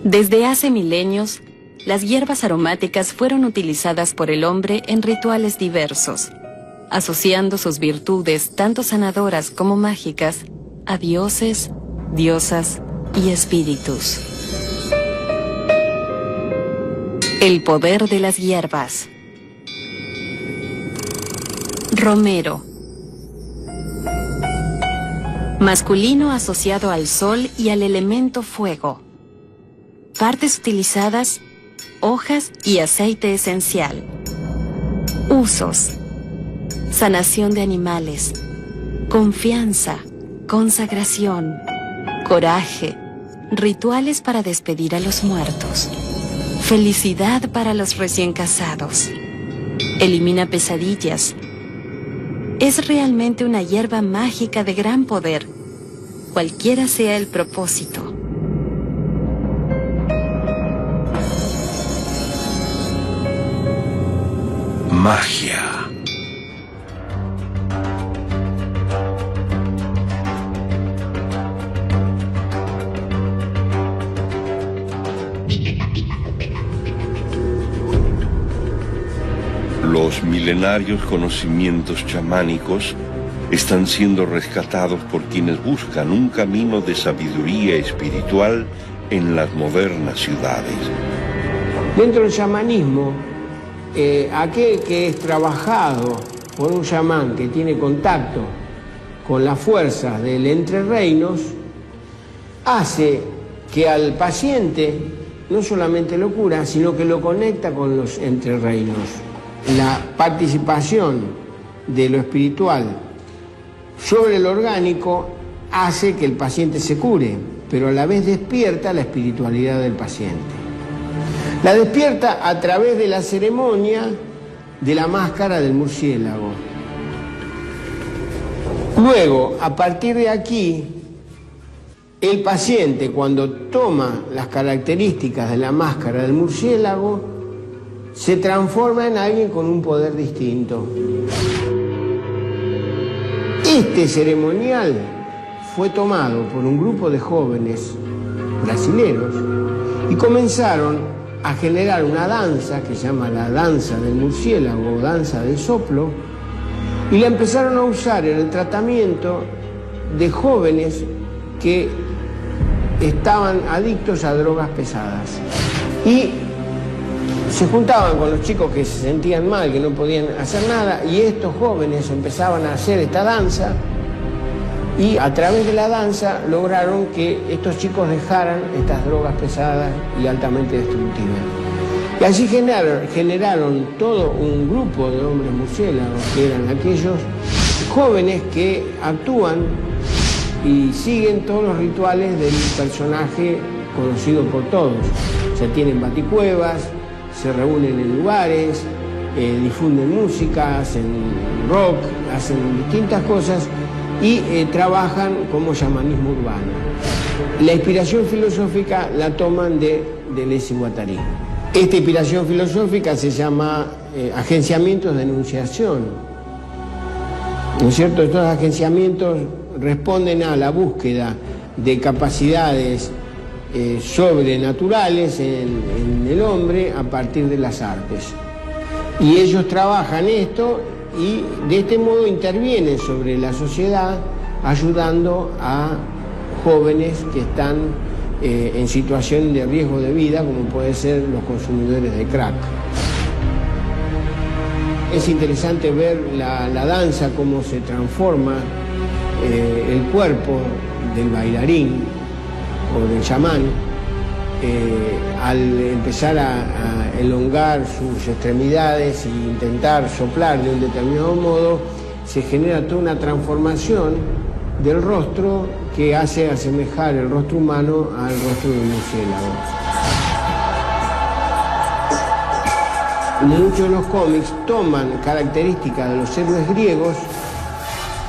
Desde hace milenios, las hierbas aromáticas fueron utilizadas por el hombre en rituales diversos, asociando sus virtudes, tanto sanadoras como mágicas, a dioses, diosas y espíritus. El poder de las hierbas. Romero. Masculino asociado al sol y al elemento fuego. Partes utilizadas: hojas y aceite esencial. Usos: sanación de animales, confianza, consagración, coraje, rituales para despedir a los muertos, felicidad para los recién casados, elimina pesadillas. Es realmente una hierba mágica de gran poder, cualquiera sea el propósito. Magia. Los milenarios conocimientos chamánicos están siendo rescatados por quienes buscan un camino de sabiduría espiritual en las modernas ciudades. Dentro del chamanismo, aquel que es trabajado por un chamán que tiene contacto con las fuerzas del entre reinos, hace que al paciente no solamente lo cura, sino que lo conecta con los entre reinos. La participación de lo espiritual sobre lo orgánico hace que el paciente se cure, pero a la vez despierta la espiritualidad del paciente. La despierta a través de la ceremonia de la máscara del murciélago. Luego, a partir de aquí, el paciente, cuando toma las características de la máscara del murciélago, se transforma en alguien con un poder distinto. Este ceremonial fue tomado por un grupo de jóvenes brasileros y comenzaron a generar una danza que se llama la danza del murciélago o danza del soplo, y la empezaron a usar en el tratamiento de jóvenes que estaban adictos a drogas pesadas. Y se juntaban con los chicos que se sentían mal, que no podían hacer nada, y estos jóvenes empezaban a hacer esta danza, y a través de la danza lograron que estos chicos dejaran estas drogas pesadas y altamente destructivas. Y así generaron todo un grupo de hombres murciélagos, que eran aquellos jóvenes que actúan y siguen todos los rituales del personaje conocido por todos. O sea, tienen baticuevas, se reúnen en lugares, difunden música, hacen rock, hacen distintas cosas y trabajan como chamanismo urbano. La inspiración filosófica la toman de Deleuze y Guattari. Esta inspiración filosófica se llama agenciamientos de enunciación. ¿No es cierto? Estos agenciamientos responden a la búsqueda de capacidades sobrenaturales en el hombre a partir de las artes. Y ellos trabajan esto y de este modo intervienen sobre la sociedad ayudando a jóvenes que están en situación de riesgo de vida, como pueden ser los consumidores de crack. Es interesante ver la danza, cómo se transforma el cuerpo del bailarín o del chamán al empezar a elongar sus extremidades e intentar soplar de un determinado modo, se genera toda una transformación del rostro que hace asemejar el rostro humano al rostro de un murciélago. Muchos de los cómics toman características de los héroes griegos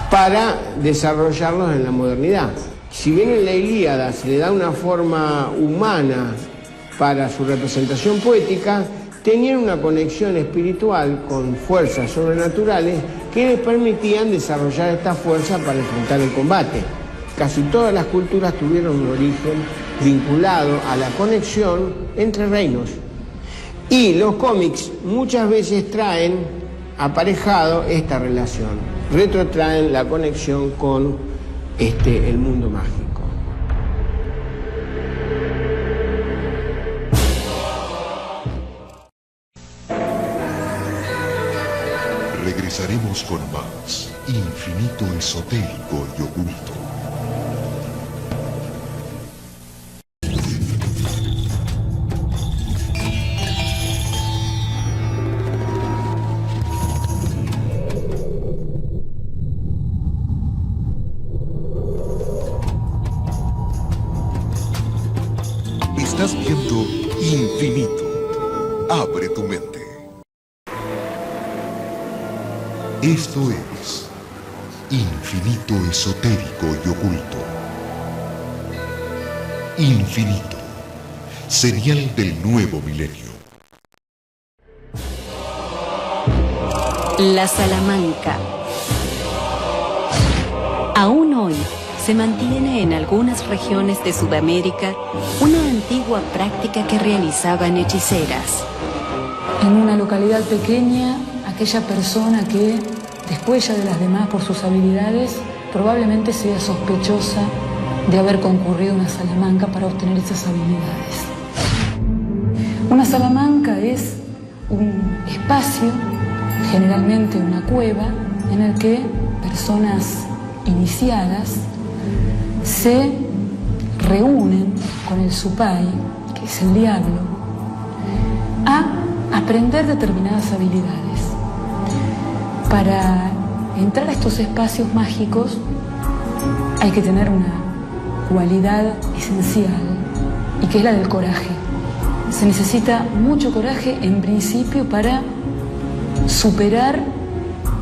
para desarrollarlos en la modernidad. Si bien en la Ilíada se le da una forma humana para su representación poética, tenían una conexión espiritual con fuerzas sobrenaturales que les permitían desarrollar esta fuerza para enfrentar el combate. Casi todas las culturas tuvieron un origen vinculado a la conexión entre reinos. Y los cómics muchas veces traen aparejado esta relación, retrotraen la conexión con el mundo mágico. Regresaremos con más Infinito Esotérico y Oculto. Estás viendo Infinito. Abre tu mente. Esto es Infinito Esotérico y Oculto. Infinito, señal del nuevo milenio. La Salamanca. Aún hoy se mantiene en algunas regiones de Sudamérica una antigua práctica que realizaban hechiceras. En una localidad pequeña, aquella persona que descuella de las demás por sus habilidades probablemente sea sospechosa de haber concurrido a una salamanca para obtener esas habilidades. Una salamanca es un espacio, generalmente una cueva, en el que personas iniciadas se reúnen con el Supai, que es el diablo, a aprender determinadas habilidades. Para entrar a estos espacios mágicos hay que tener una cualidad esencial, y que es la del coraje. Se necesita mucho coraje en principio para superar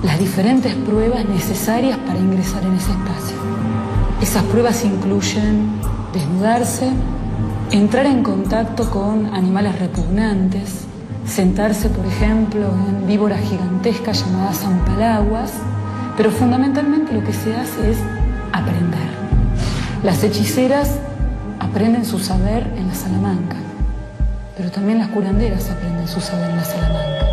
las diferentes pruebas necesarias para ingresar en ese espacio. Esas pruebas incluyen desnudarse, entrar en contacto con animales repugnantes, sentarse, por ejemplo, en víboras gigantescas llamadas ampalaguas, pero fundamentalmente lo que se hace es aprender. Las hechiceras aprenden su saber en la Salamanca, pero también las curanderas aprenden su saber en la Salamanca.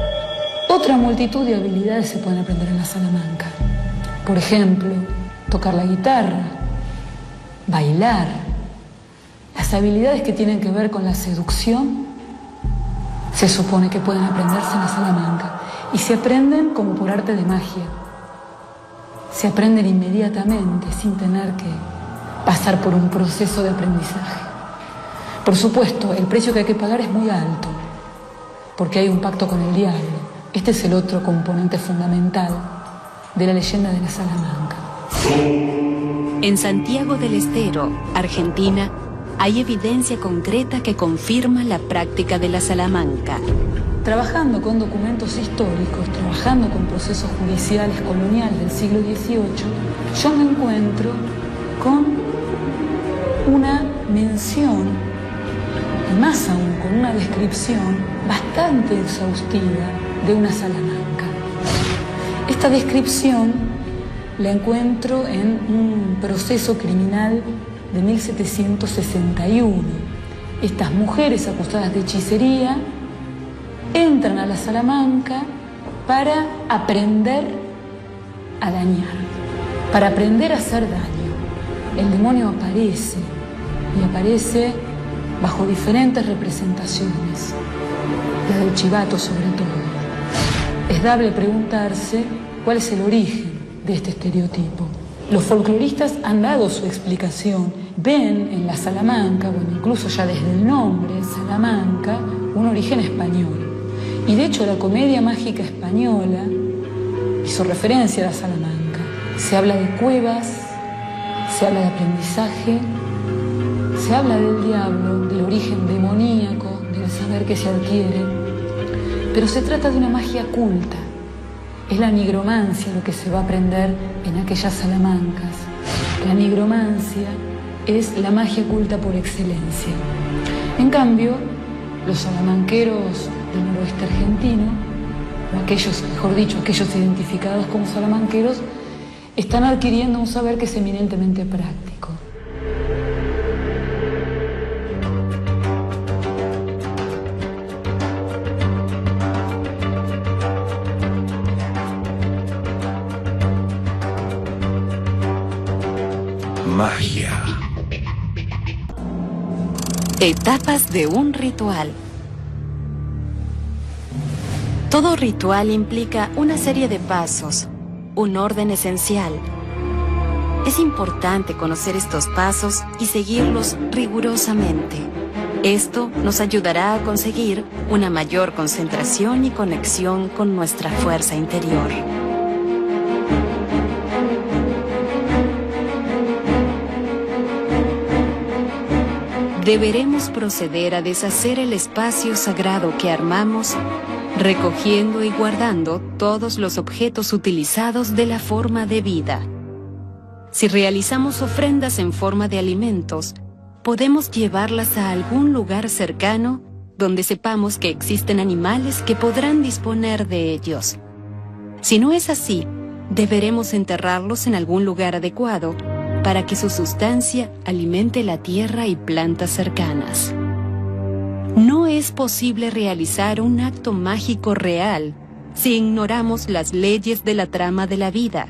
Otra multitud de habilidades se pueden aprender en la Salamanca. Por ejemplo, tocar la guitarra, bailar. Las habilidades que tienen que ver con la seducción se supone que pueden aprenderse en la Salamanca, y se aprenden como por arte de magia. Se aprenden inmediatamente sin tener que pasar por un proceso de aprendizaje. Por supuesto, el precio que hay que pagar es muy alto, porque hay un pacto con el diablo. Este es el otro componente fundamental de la leyenda de la Salamanca. En Santiago del Estero, Argentina, hay evidencia concreta que confirma la práctica de la Salamanca. Trabajando con documentos históricos, trabajando con procesos judiciales coloniales del siglo XVIII, yo me encuentro con una mención, y más aún con una descripción bastante exhaustiva de una Salamanca. Esta descripción la encuentro en un proceso criminal de 1761. Estas mujeres acusadas de hechicería entran a la Salamanca para aprender a dañar, para aprender a hacer daño. El demonio aparece, y aparece bajo diferentes representaciones, la del chivato sobre todo. Es dable preguntarse cuál es el origen de este estereotipo. Los folcloristas han dado su explicación. Ven en la Salamanca, bueno, incluso ya desde el nombre, Salamanca, un origen español. Y de hecho la comedia mágica española hizo referencia a la Salamanca. Se habla de cuevas, se habla de aprendizaje, se habla del diablo, del origen demoníaco, del saber que se adquiere. Pero se trata de una magia culta. Es la nigromancia lo que se va a aprender en aquellas Salamancas. La nigromancia es la magia culta por excelencia. En cambio, los salamanqueros del noroeste argentino, o aquellos, mejor dicho, aquellos identificados como salamanqueros, están adquiriendo un saber que es eminentemente práctico. Magia. Etapas de un ritual. Todo ritual implica una serie de pasos, un orden esencial. Es importante conocer estos pasos y seguirlos rigurosamente. Esto nos ayudará a conseguir una mayor concentración y conexión con nuestra fuerza interior. Deberemos proceder a deshacer el espacio sagrado que armamos, recogiendo y guardando todos los objetos utilizados de la forma de vida. Si realizamos ofrendas en forma de alimentos, podemos llevarlas a algún lugar cercano donde sepamos que existen animales que podrán disponer de ellos. Si no es así, deberemos enterrarlos en algún lugar adecuado para que su sustancia alimente la tierra y plantas cercanas. No es posible realizar un acto mágico real si ignoramos las leyes de la trama de la vida,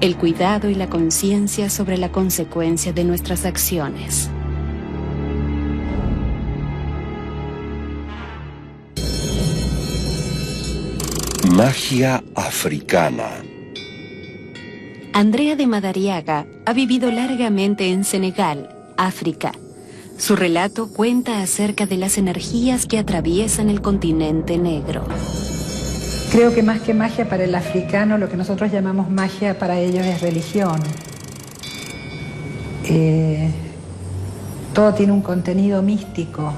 el cuidado y la conciencia sobre la consecuencia de nuestras acciones. Magia africana. Andrea de Madariaga ha vivido largamente en Senegal, África. Su relato cuenta acerca de las energías que atraviesan el continente negro. Creo que más que magia para el africano, lo que nosotros llamamos magia para ellos es religión. Todo tiene un contenido místico.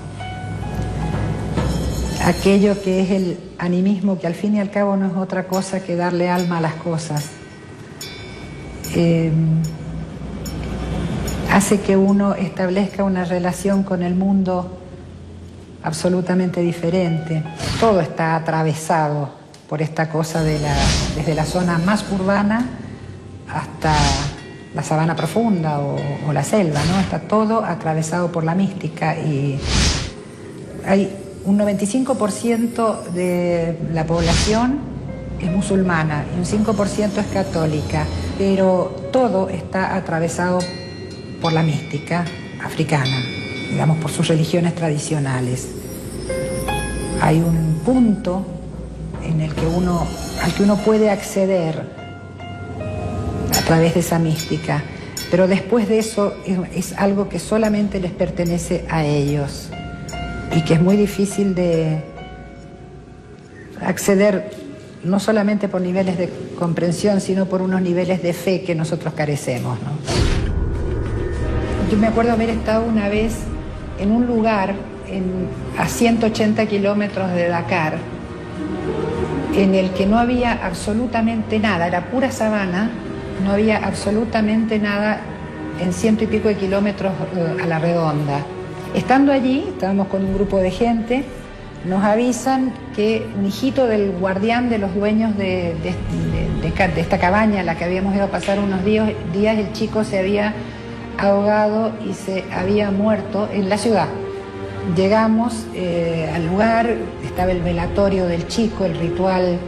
Aquello que es el animismo, que al fin y al cabo no es otra cosa que darle alma a las cosas. Hace que uno establezca una relación con el mundo absolutamente diferente. Todo está atravesado por esta cosa desde la zona más urbana hasta la sabana profunda o la selva, ¿no? Está todo atravesado por la mística y hay un 95% de la población es musulmana y un 5% es católica, pero todo está atravesado por la mística africana, digamos, por sus religiones tradicionales. Hay un punto en el que al que uno puede acceder a través de esa mística, pero después de eso es algo que solamente les pertenece a ellos y que es muy difícil de acceder, no solamente por niveles de comprensión, sino por unos niveles de fe que nosotros carecemos, ¿no? Yo me acuerdo haber estado una vez en un lugar a 180 kilómetros de Dakar, en el que no había absolutamente nada, era pura sabana, no había absolutamente nada en 100 y pico de kilómetros a la redonda. Estando allí, estábamos con un grupo de gente, nos avisan que un hijito del guardián de los dueños de esta cabaña a la que habíamos ido a pasar unos días, el chico se había ahogado y se había muerto en la ciudad. Llegamos al lugar, estaba el velatorio del chico, el ritual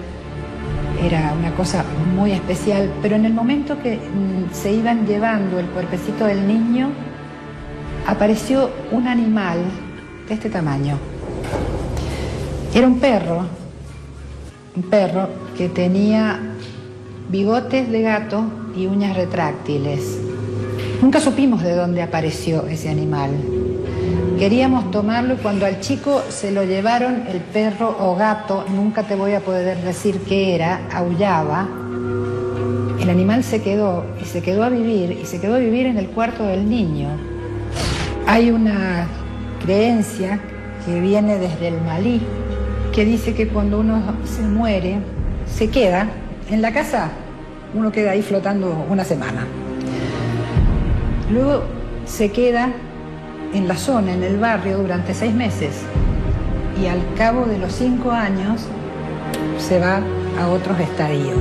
era una cosa muy especial, pero en el momento que se iban llevando el cuerpecito del niño, apareció un animal de este tamaño. Era un perro que tenía bigotes de gato y uñas retráctiles. Nunca supimos de dónde apareció ese animal. Queríamos tomarlo y cuando al chico se lo llevaron, el perro o gato, nunca te voy a poder decir qué era, aullaba. El animal se quedó a vivir en el cuarto del niño. Hay una creencia que viene desde el Malí, que dice que cuando uno se muere, se queda en la casa, uno queda ahí flotando una semana. Luego se queda en la zona, en el barrio, durante 6 meses. Y al cabo de los 5 años se va a otros estadios.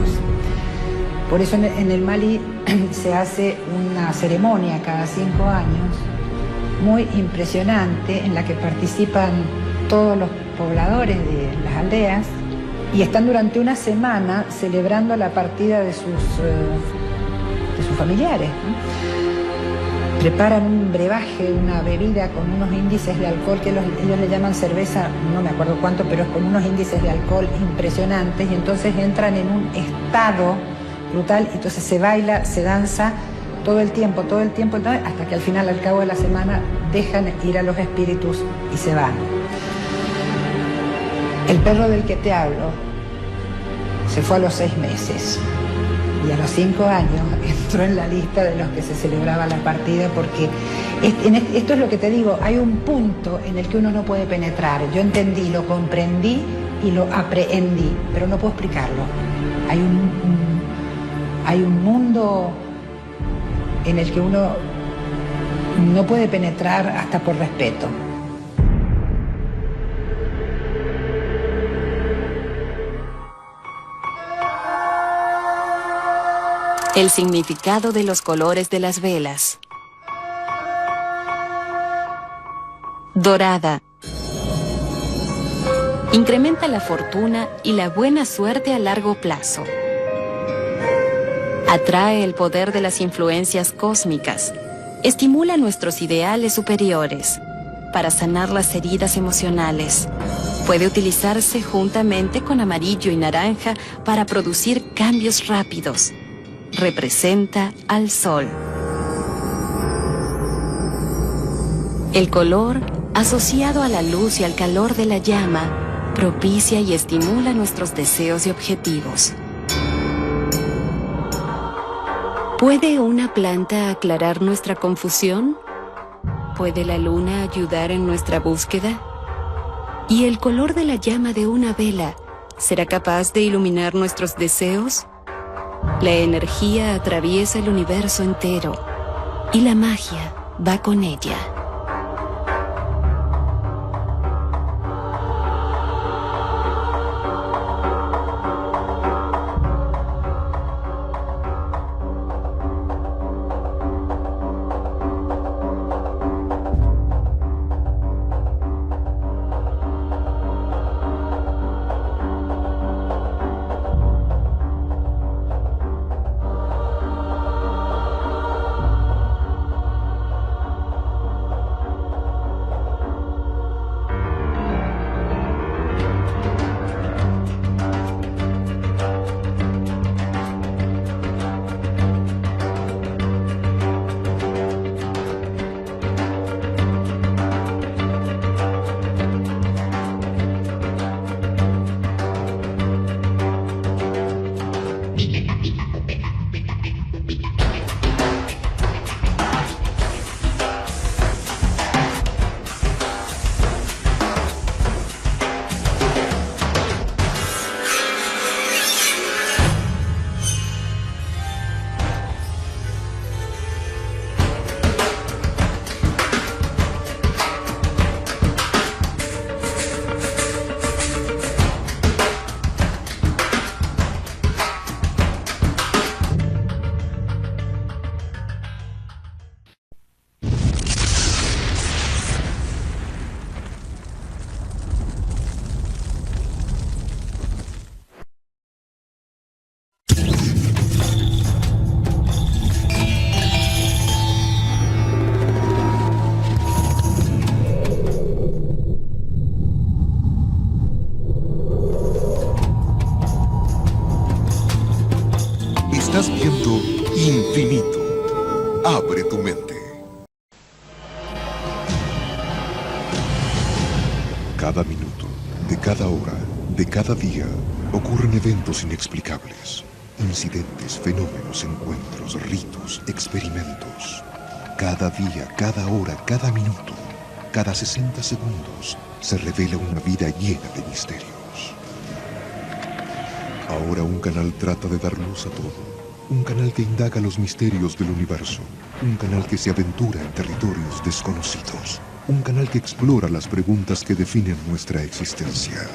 Por eso en el Malí se hace una ceremonia cada 5 años, muy impresionante, en la que participan todos los pobladores de las aldeas y están durante una semana celebrando la partida de sus familiares, ¿no? Preparan un brebaje, una bebida con unos índices de alcohol que ellos le llaman cerveza, no me acuerdo cuánto, pero es con unos índices de alcohol impresionantes, y entonces entran en un estado brutal, y entonces se baila, se danza todo el tiempo, hasta que al final, al cabo de la semana, dejan ir a los espíritus y se van. El perro del que te hablo se fue a los 6 meses. Y a los 5 años entró en la lista de los que se celebraba la partida, porque esto es lo que te digo, hay un punto en el que uno no puede penetrar. Yo entendí, lo comprendí y lo aprehendí, pero no puedo explicarlo. Hay un mundo en el que uno no puede penetrar hasta por respeto. El significado de los colores de las velas. Dorada. Incrementa la fortuna y la buena suerte a largo plazo. Atrae el poder de las influencias cósmicas. Estimula nuestros ideales superiores para sanar las heridas emocionales. Puede utilizarse juntamente con amarillo y naranja para producir cambios rápidos. Representa al sol. El color, asociado a la luz y al calor de la llama, propicia y estimula nuestros deseos y objetivos. ¿Puede una planta aclarar nuestra confusión? ¿Puede la luna ayudar en nuestra búsqueda? ¿Y el color de la llama de una vela será capaz de iluminar nuestros deseos? La energía atraviesa el universo entero y la magia va con ella. Estás viendo Infinito. Abre tu mente. Cada minuto, de cada hora, de cada día, ocurren eventos inexplicables. Incidentes, fenómenos, encuentros, ritos, experimentos. Cada día, cada hora, cada minuto, cada 60 segundos, se revela una vida llena de misterios. Ahora un canal trata de dar luz a todo. Un canal que indaga los misterios del universo. Un canal que se aventura en territorios desconocidos. Un canal que explora las preguntas que definen nuestra existencia.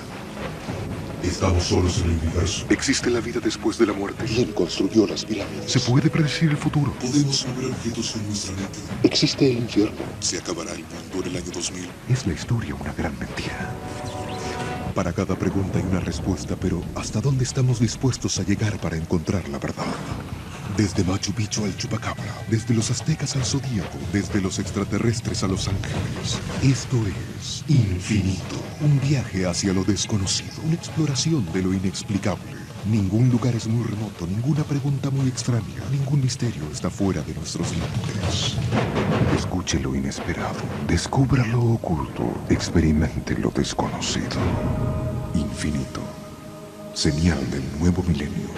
¿Estamos solos en el universo? ¿Existe la vida después de la muerte? ¿Quién construyó las pirámides? ¿Se puede predecir el futuro? ¿Podemos mover objetos con nuestra mente? ¿Existe el infierno? ¿Se acabará el mundo en el año 2000? ¿Es la historia una gran mentira? Para cada pregunta hay una respuesta, pero ¿hasta dónde estamos dispuestos a llegar para encontrar la verdad? Desde Machu Picchu al Chupacabra, desde los aztecas al Zodíaco, desde los extraterrestres a los ángeles. Esto es Infinito, un viaje hacia lo desconocido, una exploración de lo inexplicable. Ningún lugar es muy remoto, ninguna pregunta muy extraña, ningún misterio está fuera de nuestros límites. Escuche lo inesperado, descubra lo oculto, experimente lo desconocido. Infinito, señal del nuevo milenio.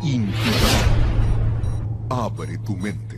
Infinito. Abre tu mente.